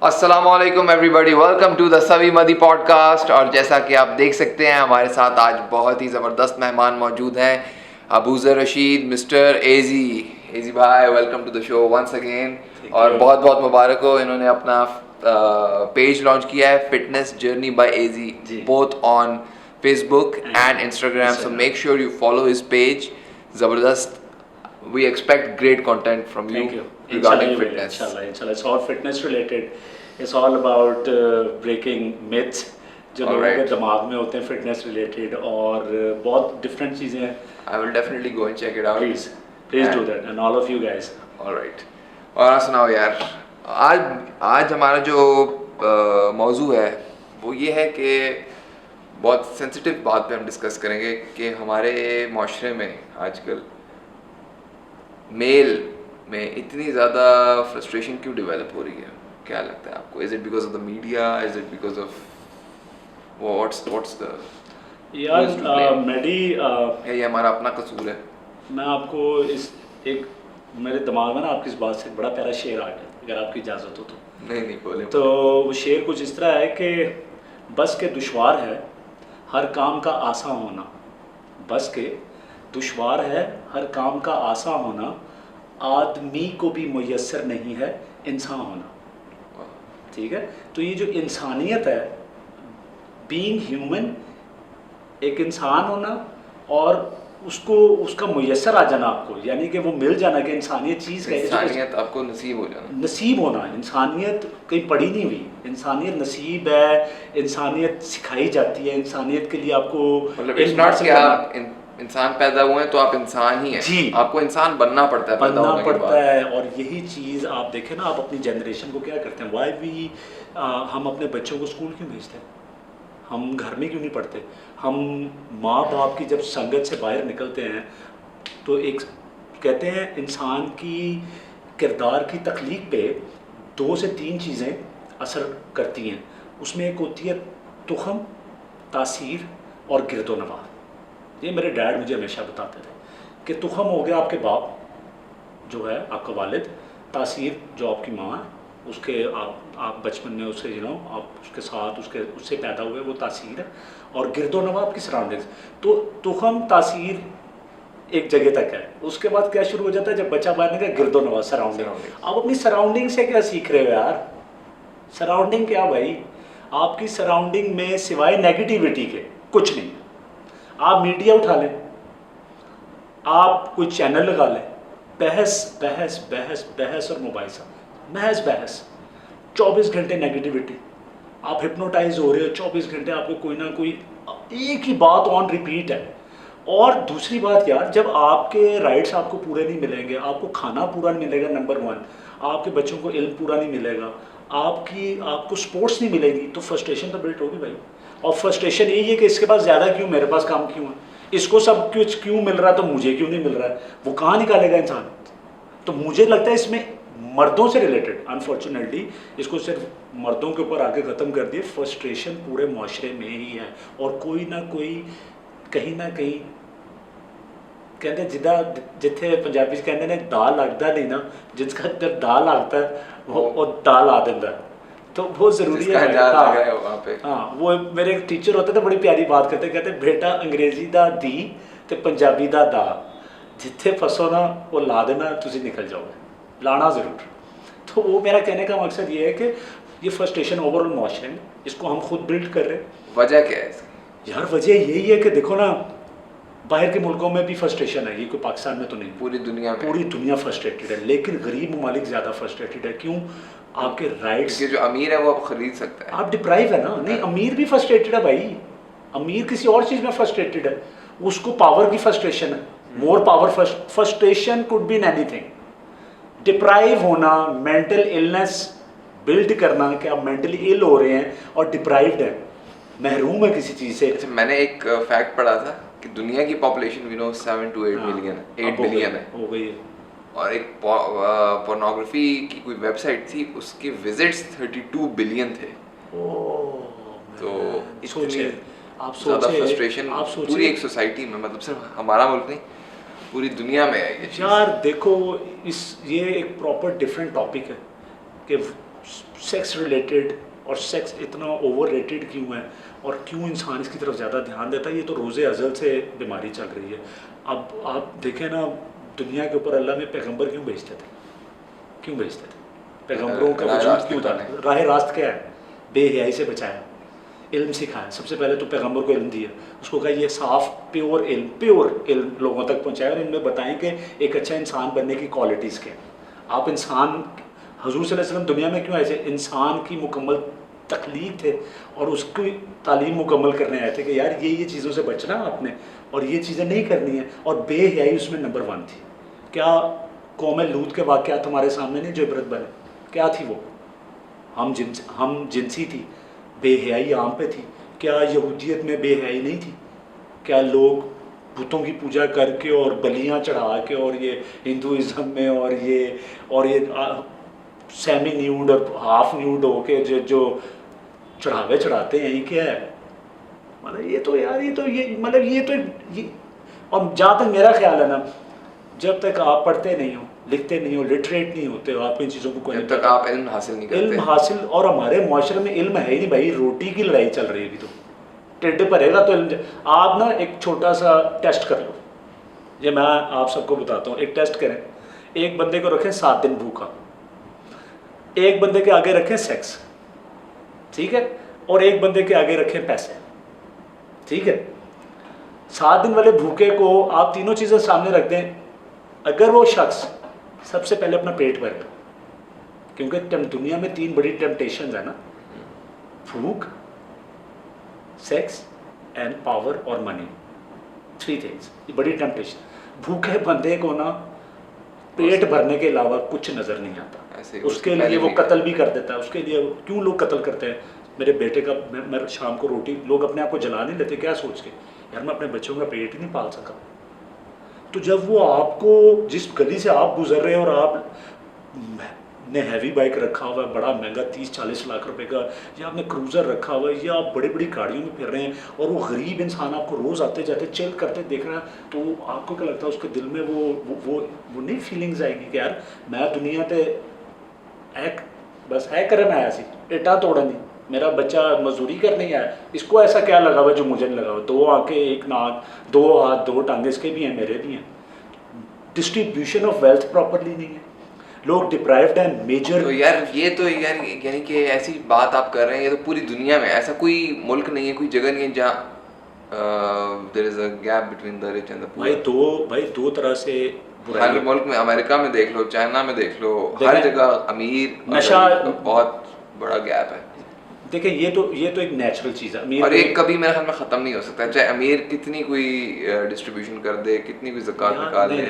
अस्सलामुअलैकुम everybody, welcome to the सवी मदी पॉडकास्ट। और जैसा कि आप देख सकते हैं हमारे साथ आज बहुत ही ज़बरदस्त मेहमान मौजूद हैं, अबूज़र रशीद, मिस्टर एजी भाई, welcome to the show once again. और बहुत बहुत मुबारक हो, इन्होंने अपना पेज लॉन्च किया है, fitness journey by AG, both on Facebook and Instagram, so make sure you follow his page. ज़बरदस्त, we expect great content from you regarding fitness. Inshallah, it's all fitness related. It's all about breaking myths जो लोगों के दिमाग में होते हैं fitness related, और बहुत different चीज़ें हैं. I will definitely go and check it out. Please do that, and all of you guys. All right. और सुनाओ यार, आज हमारा जो मौजू है वो ये है कि बहुत सेंसिटिव बात पे हम डिस्कस करेंगे कि हमारे माशरे में आजकल मेल में इतनी ज़्यादा फ्रस्ट्रेशन क्यों डेवलप हो रही है? क्या लगता है आपको? Is it because of the media? Is it because of what's the यार मेडी ये हमारा अपना कसूर है? मैं आपको इस एक मेरे दिमाग में ना आपकी इस बात से बड़ा प्यारा शेर आ गया, अगर आपकी इजाज़त हो तो। नहीं बोले। तो वो शेर कुछ इस तरह है कि बस के दुश्वार है हर काम का आसान होना, बस के दुश्वार है हर काम का आसान होना, आदमी को भी मुयस्सर नहीं है इंसान होना। ठीक है, तो ये जो इंसानियत है, बीइंग ह्यूमन, एक इंसान होना और उसको उसका मुयस्सर आ जाना आपको, यानी कि वो मिल जाना कि इंसानियत चीज़ का, इंसानियत आपको नसीब हो जाना, नसीब होना। इंसानियत कहीं पड़ी नहीं हुई, इंसानियत नसीब है, इंसानियत सिखाई जाती है। इंसानियत के लिए आपको मतलब इट्स नॉट कि आप इंसान पैदा हुए हैं तो आप इंसान ही हैं जी, आपको इंसान बनना पड़ता है, बनना पड़ता है। और यही चीज़ आप देखें ना, आप अपनी जनरेशन को क्या करते हैं, वाई भी हम अपने बच्चों को स्कूल क्यों भेजते हैं, हम घर में क्यों नहीं पढ़ते? हम माँ बाप की जब संगत से बाहर निकलते हैं तो एक कहते हैं इंसान की किरदार की तख्लीक पे 2 से 3 चीज़ें असर करती हैं। उसमें एक होती है तुखम, तासीर और गिरदोनवा। ये मेरे डैड मुझे हमेशा बताते थे कि तुखम हो गया आपके बाप जो है, आपका वालिद, तासीर जो आपकी माँ है, उसके आप बचपन में उससे आप उसके साथ उससे पैदा हुए, वो तासीर है। और गिरदोनवा आपकी सराउंडिंग्स। तो तुखम तासीर एक जगह तक है, उसके बाद क्या शुरू हो जाता है जब बच्चा बाहर निकले, गिरदोनवा सराउंडिंग। आप अपनी सराउंडिंग से क्या सीख रहे हो यार? सराउंडिंग क्या भाई? आपकी सराउंडिंग में सिवाय नेगेटिविटी के कुछ नहीं। आप मीडिया उठा लें, आप कोई चैनल लगा लें, बहस बहस बहस बहस और मुबाहिसा, महज बहस, 24 घंटे नेगेटिविटी। आप हिप्नोटाइज हो रहे हो 24 घंटे, आपको कोई ना कोई एक ही बात ऑन रिपीट है। और दूसरी बात यार, जब आपके राइट्स आपको पूरे नहीं मिलेंगे, आपको खाना पूरा नहीं मिलेगा, नंबर 1, आपके बच्चों को इल्म पूरा नहीं मिलेगा, आपको स्पोर्ट्स नहीं मिलेगी, तो फ्रस्ट्रेशन तो बिल्ट होगी भाई। और फ्रस्ट्रेशन यही है कि इसके पास ज़्यादा क्यों, मेरे पास काम क्यों है, इसको सब कुछ क्यों मिल रहा है तो मुझे क्यों नहीं मिल रहा है? वो कहाँ निकालेगा इंसान? तो मुझे लगता है इसमें मर्दों से रिलेटेड, अनफॉर्चुनेटली इसको सिर्फ मर्दों के ऊपर आके ख़त्म कर दिए। फ्रस्ट्रेशन पूरे माशरे में ही है, और कोई ना कोई कहीं ना कहीं कहते जिदा जिथे पंजाबी कहते ने दाल लगता नहीं ना, जिसका जब दाल लगता है वो दाल आ देता है, तो वो ज़रूरी है। वहाँ पे हाँ, वो मेरे एक टीचर होते थे, बड़ी प्यारी बात करते, कहते बेटा अंग्रेजी दा दी ते पंजाबी दा दा, जिथे फसो ना वो ला देना, तुझे निकल जाओगे, लाना ज़रूर। तो वो मेरा कहने का मकसद ये है कि ये फ्रस्ट्रेशन ओवरऑल माशरे में, इसको हम खुद बिल्ड कर रहे हैं। वजह क्या है इसकी? यार वजह यही है कि देखो ना, बाहर के मुल्कों में भी फ्रस्ट्रेशन है, ये कोई पाकिस्तान में तो नहीं, पूरी दुनिया फ्रस्ट्रेटेड है, लेकिन गरीब ममालिक ज़्यादा फ्रस्ट्रेटेड है। क्यों? आपके राइट्स, जो अमीर है वो आप खरीद सकता है, आप डिप्राइव है ना। नहीं, अमीर भी फ्रस्ट्रेटेड है भाई, अमीर किसी और चीज़ में फ्रस्ट्रेटेड है, उसको पावर की फ्रस्ट्रेशन है, more power. Frustration could be in anything. Deprive होना, मेंटल इलनेस बिल्ड करना कि आप मेंटली इल हो रहे हैं और डिप्राइव्ड है, महरूम है किसी चीज़ से। अच्छा, मैंने एक फैक्ट पढ़ा था कि दुनिया की पॉपुलेशन 7 to 8 बिलियन है, 8 बिलियन है, हो गई है। और एक पोर्नोग्राफी की कोई वेबसाइट थी, उसके विजिट्स 32 बिलियन थे। तो इतनी आप ज़्यादा फ्रस्ट्रेशन पूरी एक सोसाइटी में, मतलब सिर्फ हमारा मुल्क नहीं, पूरी दुनिया में है ये चीज़। यार देखो, ये एक प्रॉपर डिफरेंट टॉपिक है कि सेक्स रिलेटेड और सेक्स इतना ओवर रेटेड क्यों है और क्यों इंसान इसकी तरफ ज़्यादा ध्यान देता है, ये तो रोज़े अज़ल से बीमारी चल रही है। अब आप देखें ना, दुनिया के ऊपर अल्लाह ने पैगंबर क्यों भेजते थे? क्यों भेजते थे? पैगंबरों का वजूद क्यों था? राह रास्त क्या है? बेहयाई से बचाया, इल्म सिखाया। सबसे पहले तो पैगंबर को इल्म दिया, उसको कहा ये साफ प्योर इल्म लोगों तक पहुँचाया और इनमें बताएं कि एक अच्छा इंसान बनने की क्वालिटीज़ क्या हैं। आप इंसान, हुज़ूर सल्लल्लाहु अलैहि वसल्लम दुनिया में क्यों आए थे? इंसान की मुकम्मल तख्लीक थे और उसकी तालीम मुकम्मल करने आए थे कि यार ये चीज़ों से बचना आपने और ये चीज़ें नहीं करनी है। और बेहयाई उसमें नंबर 1 थी। क्या कौम लूत के वाक़यात हमारे सामने नहीं जो इबरत बने? क्या थी वो? हम जिनसी थी, बेहयाई आम पे थी। क्या यहूदियत में बेहयाई नहीं थी? क्या लोग बुतों की पूजा करके और बलियां चढ़ा के, और ये हिंदुज़म में और ये सेमी न्यूड और हाफ न्यूड होके जो चढ़ावे चढ़ाते हैं, ये क्या है? मतलब ये तो यार ये और जहाँ तक मेरा ख्याल है ना, जब तक आप पढ़ते नहीं हो, लिखते नहीं हो, लिटरेट नहीं होते हो, आप इन चीज़ों को कोई जब तक आप इल्म हासिल नहीं करते। इल्म हासिल, और हमारे मुआशरे में इल्म है ही नहीं भाई, रोटी की लड़ाई चल रही है अभी तो। टेढ़े भरेगा तो इल्म। आप ना एक छोटा सा टेस्ट कर लो, ये मैं आप सबको बताता हूँ। एक टेस्ट करें, एक बंदे को रखें 7 दिन भूखा, एक बंदे के आगे रखें सेक्स, ठीक है, और एक बंदे के आगे रखें पैसे, ठीक है। 7 दिन वाले भूखे को आप तीनों चीज़ें सामने रख दें, अगर वो शख्स सबसे पहले अपना पेट भरेगा, क्योंकि दुनिया में 3 बड़ी टेम्पटेशन है ना, भूख, सेक्स एंड पावर और मनी, 3 थिंग्स, ये बड़ी टेम्पटेशन। भूखे बंदे को ना पेट भरने के अलावा कुछ नज़र नहीं आता, उसके लिए वो कत्ल भी कर देता है। उसके लिए क्यों लोग कत्ल करते हैं? मेरे बेटे का मैं शाम को रोटी, लोग अपने आप को जला नहीं लेते क्या सोच के, यार मैं अपने बच्चों का पेट ही नहीं पाल सका। तो जब वो आपको, जिस गली से आप गुजर रहे हैं और आप ने हैवी बाइक रखा हुआ है, बड़ा महंगा 30-40 लाख रुपए का, या आपने क्रूज़र रखा हुआ है, या आप बड़ी बड़ी गाड़ियों में फिर रहे हैं, और वो गरीब इंसान आपको रोज़ आते जाते चिल करते देख रहा है, तो आपको क्या लगता है उसके दिल में वो नहीं फीलिंग्स आएगी कि यार मैं दुनिया पे बस है करन आया सी, इटा तोड़न नहीं, मेरा बच्चा मजदूरी करने आया, इसको ऐसा क्या लगा हुआ जो मुझे नहीं लगा हुआ? 2 आंखें, 1 नाक, 2 हाथ, 2 टांगे, इसके भी हैं, मेरे भी हैं। डिस्ट्रीब्यूशन ऑफ वेल्थ प्रॉपरली नहीं है, लोग डिप्राइव्ड हैं मेजर। तो यार यानी कि ऐसी बात आप कर रहे हैं, ये तो पूरी दुनिया में, ऐसा कोई मुल्क नहीं है, कोई जगह नहीं है जहाँ there is a gap between the rich and the poor. भाई दो तरह से हर मुल्क में, अमेरिका में देख लो, चाइना में देख लो, हर जगह अमीर नशा, बहुत बड़ा गैप है। देखिए ये तो एक नेचुरल चीज़ है, और एक कभी मेरे ख्याल में ख़त्म नहीं हो सकता, चाहे अमीर कितनी कोई डिस्ट्रीब्यूशन कर दे, कितनी भी ज़कात निकाल दे,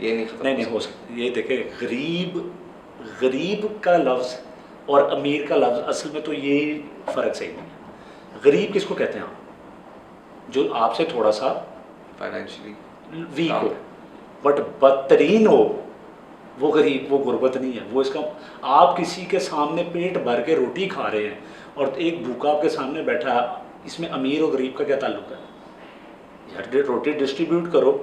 ये नहीं हो सकता। ये देखें, गरीब का लफ्ज़ और अमीर का लफ्ज़, असल में तो ये फ़र्क सही नहीं है। गरीब किसको कहते हैं आप? जो आपसे थोड़ा सा फाइनेंशियली वीक हो, बट बदतरीन हो, वो गरीब, वो गुर्बत नहीं है। वो इसका, आप किसी के सामने पेट भर के रोटी खा रहे हैं और एक भूखा आपके सामने बैठा है, इसमें अमीर और गरीब का क्या ताल्लुक है? यार रोटी डिस्ट्रीब्यूट करो,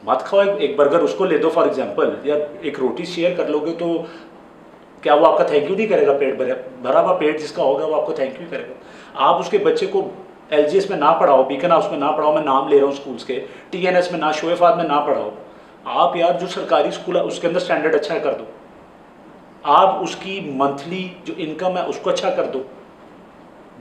मत खाओ एक बर्गर उसको ले दो फॉर एग्जांपल, या एक रोटी शेयर कर लोगे तो क्या वो आपका थैंक यू नहीं करेगा? पेट भरा हुआ पेट जिसका होगा वो आपको थैंक यू करेगा। आप उसके बच्चे को LGS में ना पढ़ाओ, बीकन हाउस में ना पढ़ाओ, मैं नाम ले रहा हूँ स्कूल्स के, TNS में ना, शोएफाद में ना पढ़ाओ, आप यार जो सरकारी स्कूल है उसके अंदर स्टैंडर्ड अच्छा कर दो, आप उसकी मंथली जो इनकम है उसको अच्छा कर दो।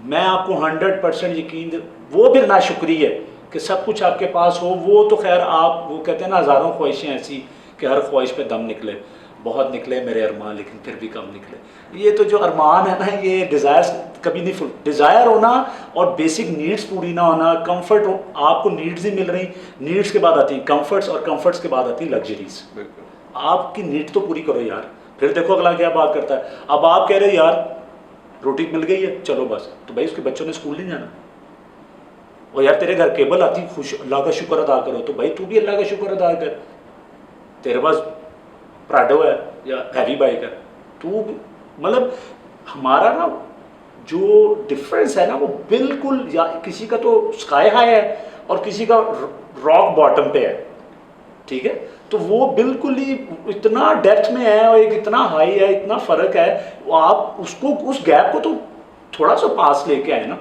मैं आपको 100% यकीन, वो भी नाशुक्री है कि सब कुछ आपके पास हो, वो तो खैर आप, वो कहते हैं ना हज़ारों ख्वाहिशें ऐसी कि हर ख्वाहिश पे दम निकले, बहुत निकले मेरे अरमान लेकिन फिर भी कम निकले। ये तो जो अरमान है ना, ये डिज़ायर्स कभी नहीं फुल, डिज़ायर होना और बेसिक नीड्स पूरी ना होना, कंफर्ट हो, आपको नीड्स ही मिल रही, नीड्स के बाद आती हैं कंफर्ट्स और कंफर्ट्स के बाद आती हैं लग्जरीज। आपकी नीड तो पूरी करो यार, फिर देखो अगला क्या बात करता है। अब आप कह रहे हो यार रोटी मिल गई है चलो बस, तो भाई उसके बच्चों ने स्कूल नहीं जाना, और यार तेरे घर केबल आती, खुश, अल्लाह का शुक्र अदा करो, तो भाई तू भी अल्लाह का शुक्र अदा कर, तेरे पास प्राडो है या हैवी बाइक है, तू मतलब हमारा ना जो डिफरेंस है ना वो बिल्कुल, या किसी का तो स्काई हाई है और किसी का रॉक बॉटम पे है। ठीक है, तो वो बिल्कुल ही इतना डेप्थ में है और एक इतना हाई है, इतना फ़र्क है, आप उसको उस गैप को तो थोड़ा सा पास लेके आए ना।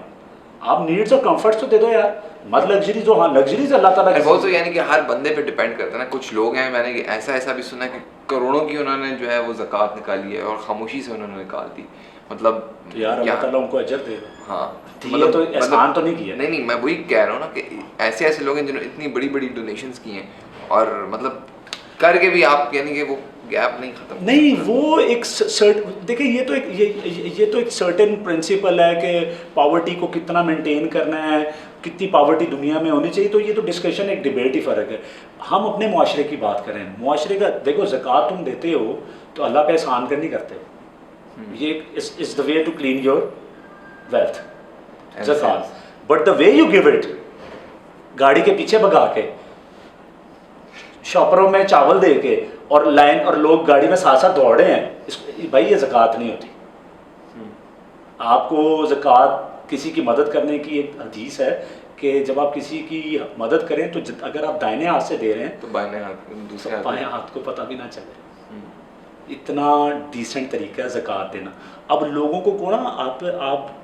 आप नीड्स और कंफर्ट्स तो दे दो यार, मत लग्जरी जो, हाँ लग्जरीज अल्लाह ताला की वो तो यानी कि हर बंदे पे डिपेंड करता है ना। कुछ लोग हैं, मैंने ऐसा भी सुना कि करोड़ों की उन्होंने जो है वो ज़कात निकाली है और खामोशी से उन्होंने निकाल दी। मतलब तो यार अल्लाह ताला उनको अजर दे। हाँ मतलब तो एहसान तो नहीं किया। नहीं, मैं वही कह रहा हूँ ना कि ऐसे लोग हैं जिन्होंने इतनी बड़ी बड़ी डोनेशंस की हैं और मतलब करके भी आप यानी कि वो गैप नहीं खत्म नहीं, वो एक देखिए ये तो एक सर्टेन प्रिंसिपल है कि पावर्टी को कितना मेंटेन करना है, कितनी पावर्टी दुनिया में होनी चाहिए। तो ये तो डिस्कशन, एक डिबेट ही फ़र्क है। हम अपने मुआशरे की बात करें, मुआशरे का देखो, ज़कात तुम देते हो तो अल्लाह पे एहसान कर नहीं करते। ये is the way to clean your wealth, ज़कात। But the way you give it, गाड़ी के पीछे भगा के, शॉपरों में चावल दे के और लाइन और लोग गाड़ी में साथ साथ दौड़े हैं, भाई ये ज़कात नहीं होती। आपको ज़कात किसी की मदद करने की एक हदीस है कि जब आप किसी की मदद करें तो अगर आप दाहिने हाथ से दे रहे हैं तो बाएं हाथ, दूसरे बाएं हाथ को पता भी ना चले। इतना डिसेंट तरीका है ज़कात देना। अब लोगों को ना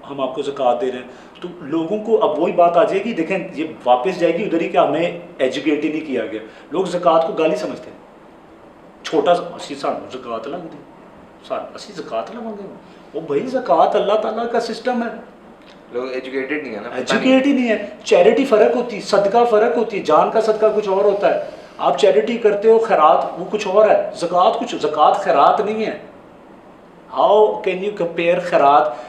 हम आपको ज़कात दे रहे हैं तो लोगों को अब वही बात आ जाएगी, देखें ये वापस जाएगी उधर ही कि हमें एजुकेट ही नहीं किया गया। लोग ज़कात को गाली समझते हैं, छोटा सा असी सानू ज़कात लग दी, असी ज़कात लवांगे। वो भाई ज़कात अल्लाह ताला का सिस्टम है, लोग एजुकेटेड नहीं है ना, एजुकेट ही नहीं है। चैरिटी फ़र्क होती है, सदका फ़र्क होती है, जान का सदका कुछ और होता है। आप चैरिटी करते हो, खैरात वो कुछ और है, ज़कात खैरात नहीं है। हाउ कैन यू कंपेयर खैरात?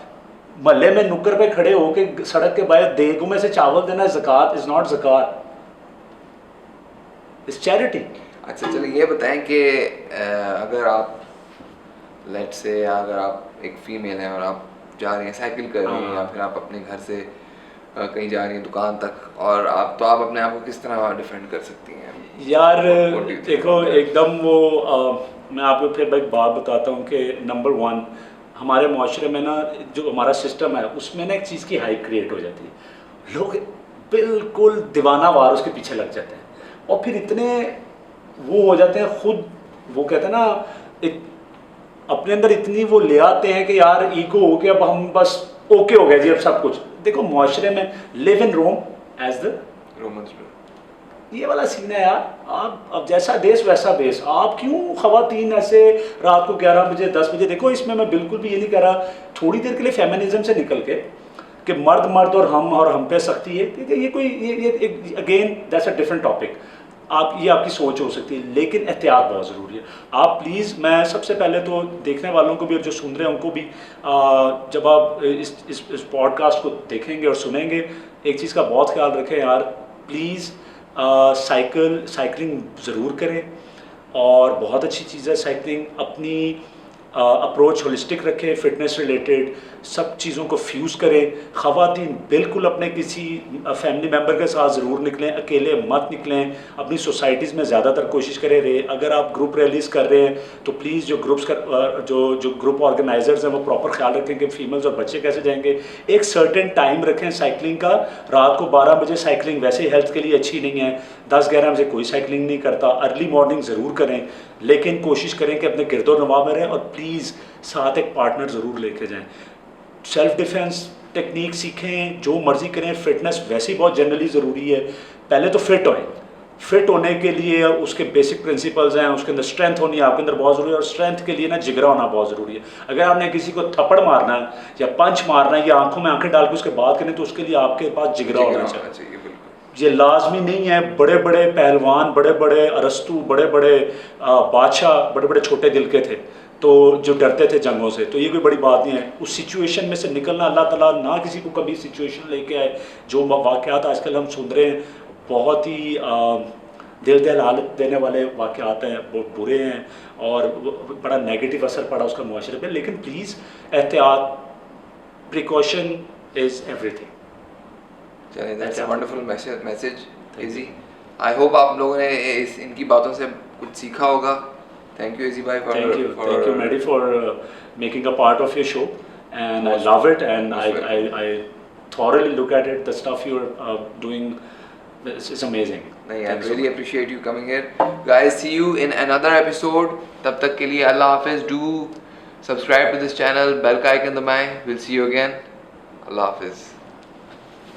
महल्ले में नुक्कर पे खड़े होके सड़क के बाहर देगों में से चावल देना ज़कात इज़ नॉट ज़कात, इज़ चैरिटी। अच्छा चलिए ये बताएं कि अगर आप लेट्स से अगर आप एक फीमेल हैं और आप जा रही हैं, साइकिल कर रही हैं या फिर आप अपने घर से कहीं जा रही हैं दुकान तक, और आप अपने आप को किस तरह डिफेंड कर सकती हैं? यार देखो, एकदम वो मैं आपको फिर एक बात बताता हूँ कि नंबर 1 हमारे माशरे में ना जो हमारा सिस्टम है उसमें ना एक चीज़ की हाइप क्रिएट हो जाती है। लोग बिल्कुल दीवाना वार उसके पीछे लग जाते हैं और फिर इतने वो हो जाते हैं खुद, वो कहते हैं ना अपने अंदर इतनी वो ले आते हैं कि यार ईगो हो गया, अब हम बस ओके हो गया जी अब सब कुछ। देखो माशरे में live in Rome as the Romans, ये वाला सीन है यार। आप अब जैसा देश वैसा बेस। आप क्यों ख़वातीन ऐसे रात को 11 बजे 10 बजे, देखो इसमें मैं बिल्कुल भी ये नहीं कह रहा थोड़ी देर के लिए फेमिनिज्म से निकल के कि मर्द और हम पे सख्ती है, ठीक है, ये कोई ये again that's a different topic. ये आपकी सोच हो सकती है, लेकिन एहतियात बहुत ज़रूरी है। आप प्लीज़, मैं सबसे पहले तो देखने वालों को भी और जो सुन रहे हैं उनको भी, जब आप इस पॉडकास्ट को देखेंगे और सुनेंगे, एक चीज़ का बहुत ख्याल रखें यार, प्लीज़ साइकिलिंग ज़रूर करें। और बहुत अच्छी चीज़ है साइकिलिंग। अपनी अप्रोच होलिस्टिक रखें, फ़िटनेस रिलेटेड सब चीज़ों को फ्यूज़ करें। ख़वातीन बिल्कुल अपने किसी फैमिली मेम्बर के साथ ज़रूर निकलें, अकेले मत निकलें। अपनी सोसाइटीज़ में ज़्यादातर कोशिश करें अगर आप ग्रुप रैलीज़ कर रहे हैं तो प्लीज़ जो ग्रुप्स जो ग्रुप ऑर्गेनाइजर्स हैं वो प्रॉपर ख्याल रखें कि फ़ीमेल्स और बच्चे कैसे जाएंगे। एक सर्टेन टाइम रखें साइकिलिंग का। रात को 12 बजे साइकिलिंग वैसे हेल्थ के लिए अच्छी नहीं है, 10-11 बजे कोई साइकिलिंग नहीं करता। अर्ली मॉर्निंग ज़रूर करें, लेकिन कोशिश करें कि अपने गिरदो नवा में रहें और प्लीज़ साथ एक पार्टनर ज़रूर लेके जाएं। सेल्फ डिफेंस टेक्निक सीखें, जो मर्ज़ी करें। फ़िटनेस वैसे ही बहुत जनरली ज़रूरी है। पहले तो फिट होएं। फिट होने के लिए उसके बेसिक प्रिंसिपल्स हैं, उसके अंदर स्ट्रेंथ होनी है आपके अंदर बहुत ज़रूरी है। और स्ट्रेंथ के लिए ना जिगरा होना बहुत ज़रूरी है। अगर आपने किसी को थप्पड़ मारना है या पंच मारना है या आंखों में आंखें डाल के उसके बात करें तो उसके लिए आपके पास जिगरा होना चाहिए। ये लाजमी नहीं है। बड़े बड़े पहलवान, बड़े बड़े अरस्तु, बड़े बड़े बादशाह बड़े बड़े छोटे दिल के थे तो जो डरते थे जंगों से, तो ये कोई बड़ी बात नहीं है। उस सिचुएशन में से निकलना, अल्लाह ताला ना किसी को कभी सिचुएशन लेके आए। जो वाक़यात आजकल हम सुन रहे हैं बहुत ही दिल दहला देने वाले वाक़यात हैं, बहुत बुरे हैं और बड़ा नेगेटिव असर पड़ा उसका मुआशरे पे। लेकिन प्लीज़ एहतियात, प्रिकॉशन इज़ एवरीथिंग। चलिए, that's a wonderful message easy. I hope आप लोगों ने इनकी बातों से कुछ सीखा होगा। Thank you, Easy Bhai, thank you, Mehdi, for making a part of your show, and I love it, and I thoroughly look at it. The stuff you're doing is amazing. नहीं, I Thank you so really much. appreciate you coming here. Guys, see you in another episode. तब तक के लिए अल्लाह हाफिज. Do subscribe to this channel, bell का icon दबाएं. We'll see you again. Allah Hafiz.